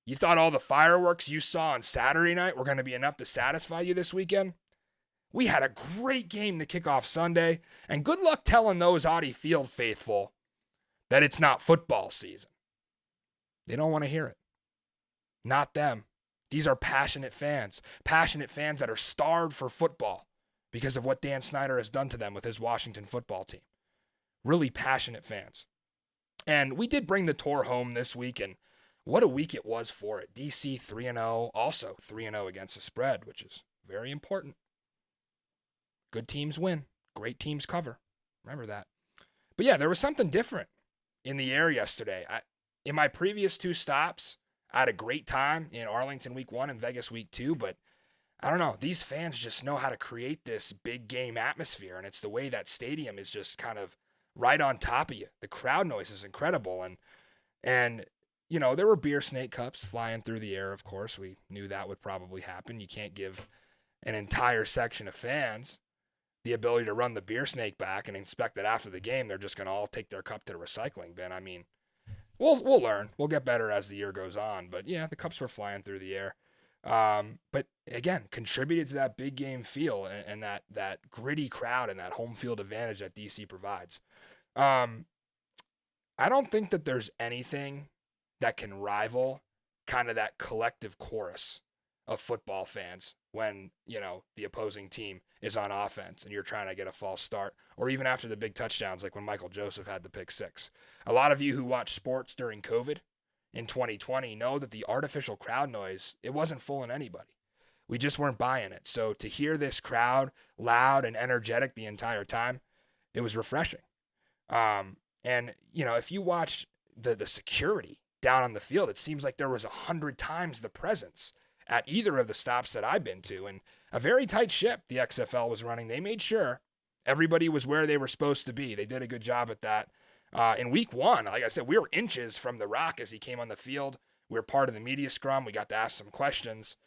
You thought all the fireworks you saw on Saturday night were going to be enough to satisfy you this weekend? We had a great game to kick off Sunday, and good luck telling those Audi Field faithful that it's not football season. They don't want to hear it. Not them. These are passionate fans that are starved for football because of what Dan Snyder has done to them with his Washington football team. Really passionate fans. And we did bring the tour home this week, and what a week it was for it. DC 3-0, also 3-0 against the spread, which is very important. Good teams win. Great teams cover. Remember that. But yeah, there was something different in the air yesterday. In my previous 2 stops, I had a great time in Arlington week 1 and Vegas week 2, but I don't know. These fans just know how to create this big game atmosphere, and it's the way that stadium is just kind of right on top of you. The crowd noise is incredible, and you know, there were beer snake cups flying through the air, of course. We knew that would probably happen. You can't give an entire section of fans the ability to run the beer snake back and inspect that after the game they're just going to all take their cup to the recycling bin. I mean, we'll learn. We'll get better as the year goes on. But yeah, the cups were flying through the air. But again, contributed to that big game feel and that gritty crowd and that home field advantage that DC provides. I don't think that there's anything that can rival kind of that collective chorus of football fans when, you know, the opposing team is on offense and you're trying to get a false start, or even after the big touchdowns, like when Michael Joseph had the pick 6. A lot of you who watched sports during COVID in 2020 know that the artificial crowd noise, it wasn't fooling anybody. We just weren't buying it. So to hear this crowd loud and energetic the entire time, it was refreshing. And, you know, if you watched the security down on the field, it seems like there was 100 times the presence at either of the stops that I've been to. And a very tight ship the XFL was running. They made sure everybody was where they were supposed to be. They did a good job at that. In week 1, like I said, we were inches from The Rock as he came on the field. We were part of the media scrum. We got to ask some questions.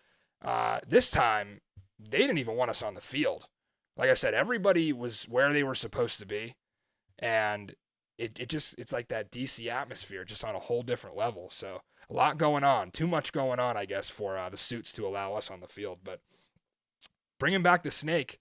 This time, they didn't even want us on the field. Like I said, everybody was where they were supposed to be. And it's like that DC atmosphere, just on a whole different level. So a lot going on, too much going on, I guess, for the suits to allow us on the field. But bringing back the snake,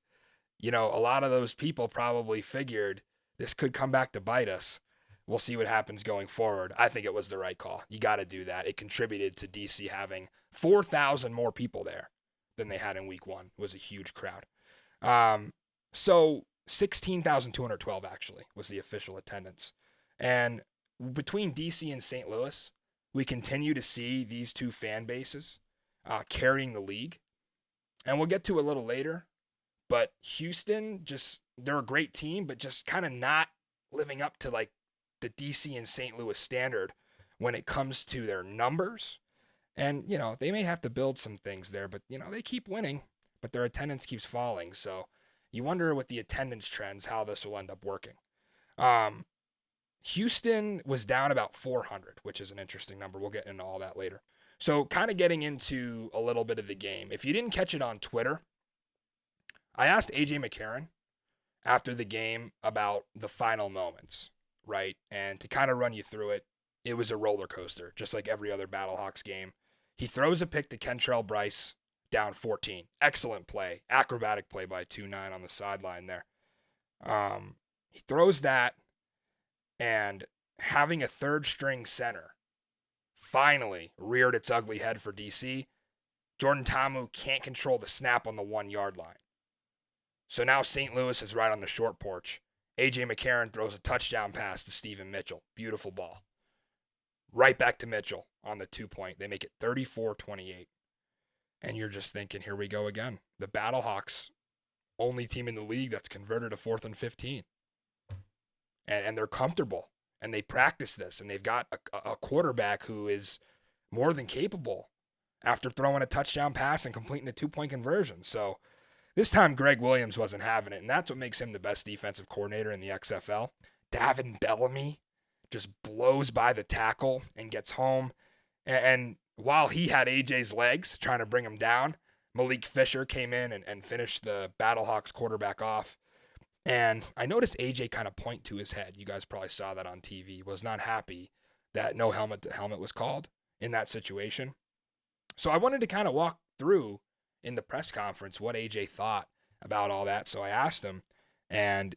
you know, a lot of those people probably figured this could come back to bite us. We'll see what happens going forward. I think it was the right call. You got to do that. It contributed to DC having 4,000 more people there than they had in week 1. It was a huge crowd. So 16,212 actually was the official attendance. And between DC and St. Louis, we continue to see these two fan bases carrying the league. And we'll get to a little later, but Houston, they're a great team, but just kind of not living up to like the DC and St. Louis standard when it comes to their numbers. And, you know, they may have to build some things there, but, you know, they keep winning, but their attendance keeps falling. So you wonder with the attendance trends how this will end up working. Houston was down about 400, which is an interesting number. We'll get into all that later. So kind of getting into a little bit of the game. If you didn't catch it on Twitter, I asked AJ McCarron after the game about the final moments, right? And to kind of run you through it, it was a roller coaster, just like every other Battlehawks game. He throws a pick to Kentrell Bryce, down 14. Excellent play. Acrobatic play by 2-9 on the sideline there. He throws that, and having a third-string center finally reared its ugly head for DC. Jordan Ta'amu can't control the snap on the 1-yard line. So now St. Louis is right on the short porch. A.J. McCarron throws a touchdown pass to Stephen Mitchell. Beautiful ball. Right back to Mitchell on the 2-point. They make it 34-28. And you're just thinking, here we go again. The Battlehawks, only team in the league that's converted a 4th and 15. And they're comfortable. And they practice this. And they've got a quarterback who is more than capable after throwing a touchdown pass and completing a 2-point conversion. So this time Greg Williams wasn't having it. And that's what makes him the best defensive coordinator in the XFL. Davin Bellamy just blows by the tackle and gets home. And while he had AJ's legs trying to bring him down, Malik Fisher came in and finished the Battlehawks quarterback off. And I noticed AJ kind of point to his head. You guys probably saw that on TV. Was not happy that no helmet to helmet was called in that situation. So I wanted to kind of walk through in the press conference what AJ thought about all that. So I asked him, and,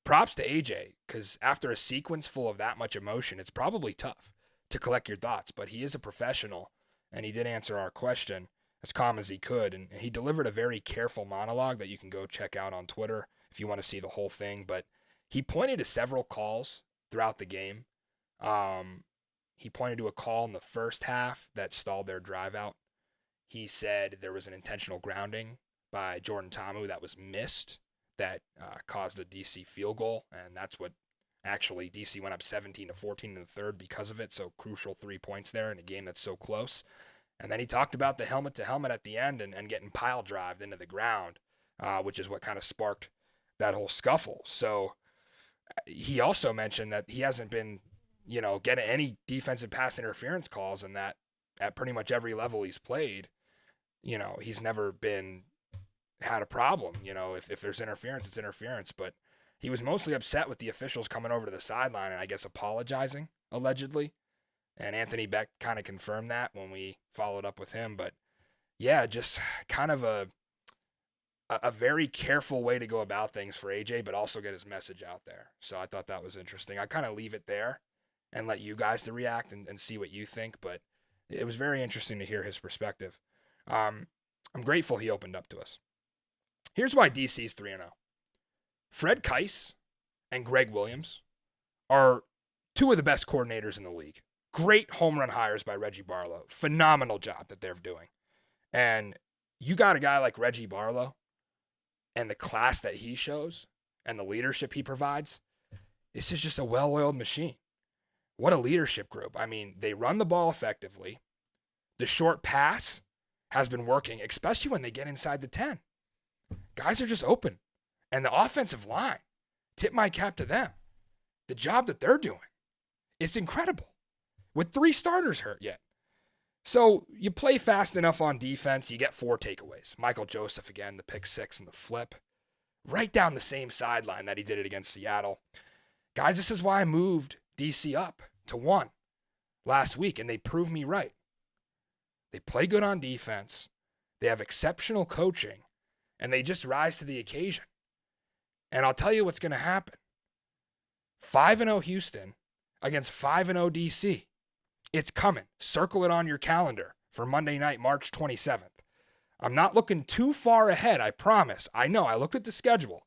props to AJ, because after a sequence full of that much emotion, it's probably tough to collect your thoughts, but he is a professional, and he did answer our question as calm as he could, and he delivered a very careful monologue that you can go check out on Twitter if you want to see the whole thing. But he pointed to several calls throughout the game. He pointed to a call in the first half that stalled their drive out. He said there was an intentional grounding by Jordan Ta'amu that was missed that caused a DC field goal, and that's what actually DC went up 17-14 in the third because of it. So crucial 3 points there in a game that's so close. And then he talked about the helmet-to-helmet at the end and getting pile-drived into the ground, which is what kind of sparked that whole scuffle. So he also mentioned that he hasn't been, getting any defensive pass interference calls, and that at pretty much every level he's played, he's never had a problem. If there's interference, it's interference. But he was mostly upset with the officials coming over to the sideline and I guess apologizing, allegedly. And Anthony Beck kind of confirmed that when we followed up with him. But yeah, just kind of a very careful way to go about things for AJ, but also get his message out there. So I thought that was interesting. I kind of leave it there and let you guys to react and see what you think. But it was very interesting to hear his perspective. I'm grateful he opened up to us. Here's why DC's 3-0. Fred Keiss and Greg Williams are two of the best coordinators in the league. Great home run hires by Reggie Barlow. Phenomenal job that they're doing. And you got a guy like Reggie Barlow and the class that he shows and the leadership he provides. This is just a well-oiled machine. What a leadership group. I mean, they run the ball effectively. The short pass has been working, especially when they get inside the 10. Guys are just open. And the offensive line, tip my cap to them. The job that they're doing, it's incredible. With 3 starters hurt yet. So you play fast enough on defense, you get 4 takeaways. Michael Joseph again, the pick 6 and the flip. Right down the same sideline that he did it against Seattle. Guys, this is why I moved DC up to 1 last week, and they proved me right. They play good on defense. They have exceptional coaching, and they just rise to the occasion. And I'll tell you what's going to happen. 5-0 Houston against 5-0 DC. It's coming. Circle it on your calendar for Monday night, March 27th. I'm not looking too far ahead, I promise. I know, I looked at the schedule.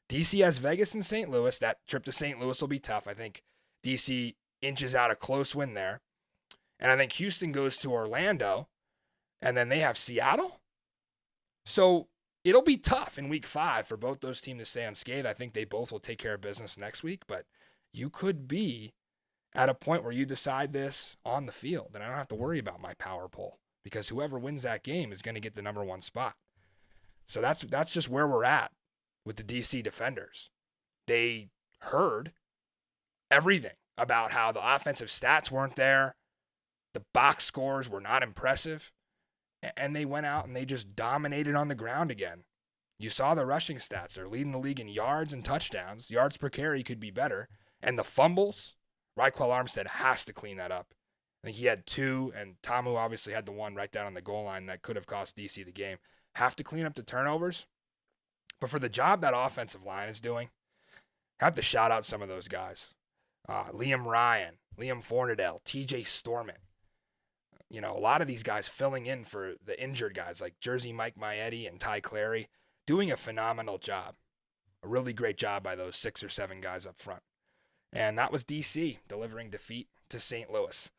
DC has Vegas and St. Louis. That trip to St. Louis will be tough. I think DC inches out a close win there. And I think Houston goes to Orlando, and then they have Seattle. So it'll be tough in week 5 for both those teams to stay unscathed. I think they both will take care of business next week, but you could be at a point where you decide this on the field, and I don't have to worry about my power poll because whoever wins that game is going to get the number 1 spot. So that's just where we're at with the DC defenders. They heard everything about how the offensive stats weren't there, the box scores were not impressive, and they went out and they just dominated on the ground again. You saw the rushing stats. They're leading the league in yards and touchdowns. Yards per carry could be better. And the fumbles, Raekwell Armstead has to clean that up. I think he had 2, and Ta'amu obviously had the 1 right down on the goal line that could have cost DC the game. Have to clean up the turnovers. But for the job that offensive line is doing, have to shout out some of those guys. Liam Ryan, Liam Fornadell, TJ Storman. A lot of these guys filling in for the injured guys like Jersey Mike Maietti and Ty Clary, doing a phenomenal job. A really great job by those 6 or 7 guys up front. And that was DC delivering defeat to St. Louis.